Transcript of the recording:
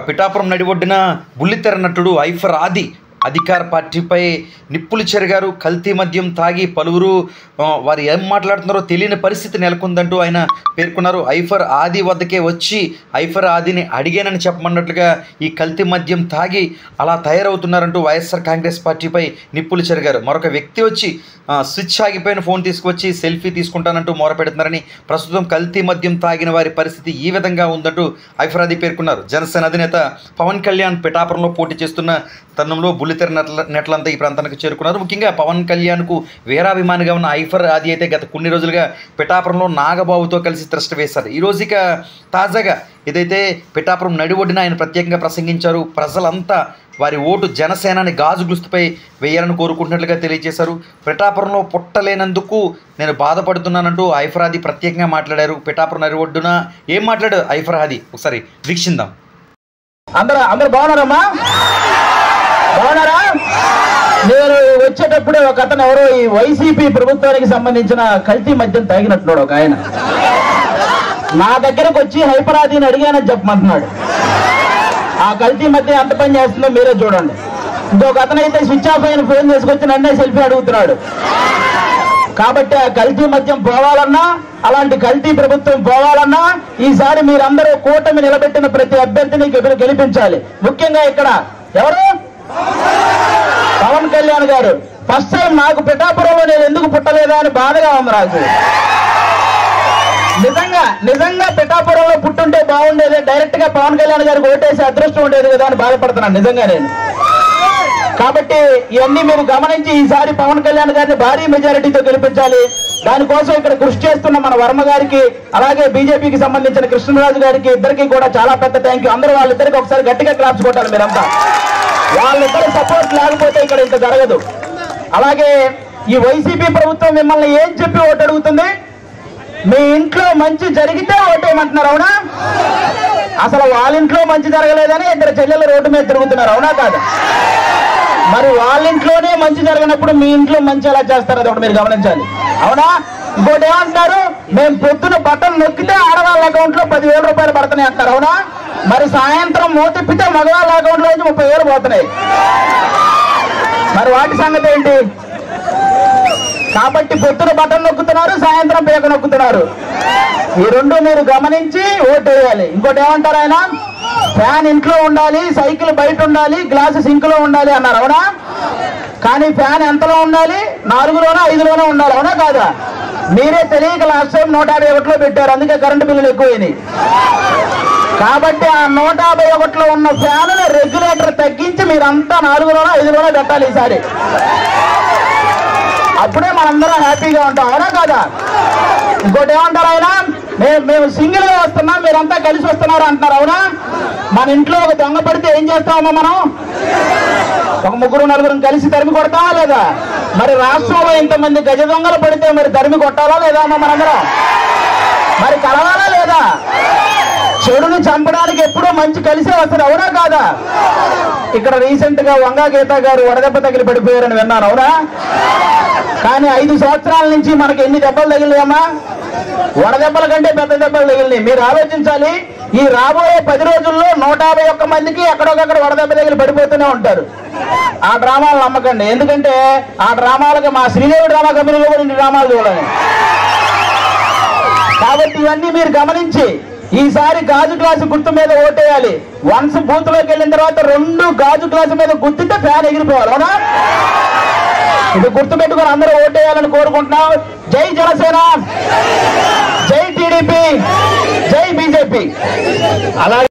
పిఠాపురం నడిబొడ్డున బుల్లితెర నటుడు ఐఫర్ ఆది అధికార పార్టీపై నిప్పులు చెరిగారు. కల్తీ మద్యం తాగి పలువురు వారు ఏం మాట్లాడుతున్నారో తెలియని పరిస్థితి నెలకొందంటూ ఆయన పేర్కొన్నారు. ఐఫర్ ఆది వద్దకే వచ్చి ఐఫర్ ఆదిని అడిగానని చెప్పమన్నట్లుగా ఈ కల్తీ మద్యం తాగి అలా తయారవుతున్నారంటూ వైఎస్ఆర్ కాంగ్రెస్ పార్టీపై నిప్పులు చెరిగారు. మరొక వ్యక్తి వచ్చి స్విచ్ ఆగిపోయిన ఫోన్ తీసుకొచ్చి సెల్ఫీ తీసుకుంటానంటూ మొరపెడుతున్నారని, ప్రస్తుతం కల్తీ మద్యం తాగిన వారి పరిస్థితి ఈ విధంగా ఉందంటూ ఐఫర్ ఆది పేర్కొన్నారు. జనసేన అధినేత పవన్ కళ్యాణ్ పిఠాపురంలో పోటీ చేస్తున్న తరుణంలో బుల్లితెర నెట్లంతా ఈ ప్రాంతానికి చేరుకున్నారు. ముఖ్యంగా పవన్ కళ్యాణ్కు వీరాభిమానిగా ఉన్న ఐఫర్ ఆది అయితే గత కొన్ని రోజులుగా పిఠాపురంలో నాగబాబుతో కలిసి తిరస్ట వేశారు. ఈరోజు ఇక తాజాగా ఏదైతే పిఠాపురం నడిఒడ్డున ఆయన ప్రత్యేకంగా ప్రసంగించారు. ప్రజలంతా వారి ఓటు జనసేనాని గాజు గుస్తుపై వేయాలని కోరుకుంటున్నట్లుగా తెలియజేశారు. పిఠాపురంలో పుట్టలేనందుకు నేను బాధపడుతున్నానంటూ ఐఫర్ ఆది ప్రత్యేకంగా మాట్లాడారు. పిఠాపురం నడిఒడ్డున ఏం మాట్లాడారు ఐఫర్ ఆది ఒకసారి వీక్షిద్దాం. అందరూ బాగున్నారమ్మా? బాగున్నారా? నేను వచ్చేటప్పుడే ఒక అతను ఎవరో ఈ వైసీపీ ప్రభుత్వానికి సంబంధించిన కల్తీ మద్యం తాగినట్టున్నాడు ఒక ఆయన. నా దగ్గరకు వచ్చి ఐఫర్ ఆదిని అడిగానని చెప్పమంటున్నాడు. ఆ కల్తీ మద్యం ఎంత పని చేస్తుందో మీరే చూడండి. ఇంకొక అతను అయితే స్విచ్ ఆఫ్ అయిన ఫోన్ తీసుకొచ్చి నన్నే సెల్ఫీ అడుగుతున్నాడు. కాబట్టి ఆ కల్తీ మద్యం పోవాలన్నా, అలాంటి కల్తీ ప్రభుత్వం పోవాలన్నా ఈసారి మీరందరూ కూటమి నిలబెట్టిన ప్రతి అభ్యర్థిని గెలిపించాలి. ముఖ్యంగా ఇక్కడ ఎవరు? పవన్ కళ్యాణ్ గారు. ఫస్ట్ టైం నాకు పిఠాపురంలో నేను ఎందుకు పుట్టలేదా అని బాధగా ఉంది నాకు. నిజంగా పిఠాపురంలో పుట్టుంటే బాగుండేది, డైరెక్ట్ గా పవన్ కళ్యాణ్ గారికి ఓటేసి అదృష్టం ఉండేది కదా అని బాధపడుతున్నాను నిజంగా నేను. కాబట్టి ఇవన్నీ మీరు గమనించి ఈసారి పవన్ కళ్యాణ్ గారిని భారీ మెజారిటీతో గెలిపించాలి. దానికోసం ఇక్కడ కృషి చేస్తున్న మన వర్మ గారికి, అలాగే బీజేపీకి సంబంధించిన కృష్ణరాజు గారికి, ఇద్దరికి కూడా చాలా పెద్ద థ్యాంక్ యూ. అందరూ వాళ్ళిద్దరికి ఒకసారి గట్టిగా క్లాప్స్ కొట్టాలి మీరంతా. వాళ్ళిద్దరు సపోర్ట్ లేకపోతే ఇక్కడ ఇంత జరగదు. అలాగే ఈ వైసీపీ ప్రభుత్వం మిమ్మల్ని ఏం చెప్పి ఓటు అడుగుతుంది? మీ ఇంట్లో మంచి జరిగితే ఓటేయమంటున్నారు, అవునా? అసలు వాళ్ళ ఇంట్లో మంచి జరగలేదని ఇద్దరు చెల్లెలు రోడ్డు మీద తిరుగుతున్నారు, అవునా కాదు? మరి వాళ్ళ ఇంట్లోనే మంచి జరిగినప్పుడు మీ ఇంట్లో మంచి ఎలా చేస్తారు అది ఒకటి మీరు గమనించాలి, అవునా? ఇంకోటి ఏమంటారు? మేము పొద్దున బటన్ నొక్కితే ఆడవాళ్ళ అకౌంట్ లో 10,000 రూపాయలు పడుతున్నాయి అంటారు, అవునా? మరి సాయంత్రం మోతిప్పితే మగవాళ్ళ అకౌంట్ లో నుంచి 30,000 పోతున్నాయి. మరి వాటి సంగతి ఏంటి? కాబట్టి పొద్దున బటన్ నొక్కుతున్నారు, సాయంత్రం పేక నొక్కుతున్నారు. ఈ రెండు మీరు గమనించి ఓటు వేయాలి. ఇంకోటి ఏమంటారు ఆయన? ఫ్యాన్ ఇంట్లో ఉండాలి, సైకిల్ బయట ఉండాలి, గ్లాసు సింక్ లో ఉండాలి అన్నారు, అవునా? కానీ ఫ్యాన్ ఎంతలో ఉండాలి? 4లోనో 5లోనో ఉండాలి, అవునా కాదా? మీరే తెలియక లాస్ట్ టైం 151లో పెట్టారు, అందుకే కరెంటు బిల్లులు ఎక్కువైనాయి. కాబట్టి ఆ 151లో ఉన్న ఫ్యాన్ రెగ్యులేటర్ తగ్గించి మీరంతా 4లోనో 5లోనో పెట్టాలి ఈసారి. అప్పుడే మనందరం హ్యాపీగా ఉంటాం, అవునా కాదా? ఇంకోటి ఏమంటారు ఆయన? మేము సింగిల్ గా వస్తున్నాం, మీరంతా కలిసి వస్తున్నారు అంటున్నారు, అవునా? మన ఇంట్లో ఒక దొంగ పడితే ఏం చేస్తామమ్మా మనం? ఒక 3-4 కలిసి తరిమి కొడతామా లేదా? మరి రాష్ట్రంలో ఇంతమంది గజ దొంగలు పడితే మరి తరిమి కొట్టాలా లేదా అమ్మా మనందరం? మరి కలవాలా లేదా? చెడుని చంపడానికి ఎప్పుడూ మంచి కలిసే వస్తారు, అవునా కాదా? ఇక్కడ రీసెంట్ గా వంగా గీత గారు వడదెబ్బ తగిలి పడిపోయారని విన్నాను, అవునా? కానీ 5 సంవత్సరాల నుంచి మనకి ఎన్ని దెబ్బలు తగిలినాయమ్మా? వడదెబ్బల కంటే పెద్ద దెబ్బలు తగిలినాయి. మీరు ఆలోచించాలి, ఈ రాబోయే 10 రోజుల్లో 151 మందికి ఎక్కడొకక్కడ వడదెబ్బ తగిలి పడిపోతూనే ఉంటారు. ఆ డ్రామాలు నమ్మకండి, ఎందుకంటే ఆ డ్రామాలకు మా శ్రీదేవి డ్రామా కంపెనీలో కూడా ఇన్ని డ్రామాలు చూడాలి. కాబట్టి ఇవన్నీ మీరు గమనించి ఈసారి గాజు గ్లాసు గుర్తు మీద ఓటేయాలి. వన్స్ బూత్ లోకి వెళ్ళిన తర్వాత 2 గాజు గ్లాసు మీద గుర్తితే ఫ్యాన్ ఎగిరిపోవాలి, అవునా? ఇది గుర్తు పెట్టుకుని అందరూ ఓటేయాలని కోరుకుంటున్నాం. జై జనసేన, జై టీడీపీ, జై బీజేపీ. అలాగే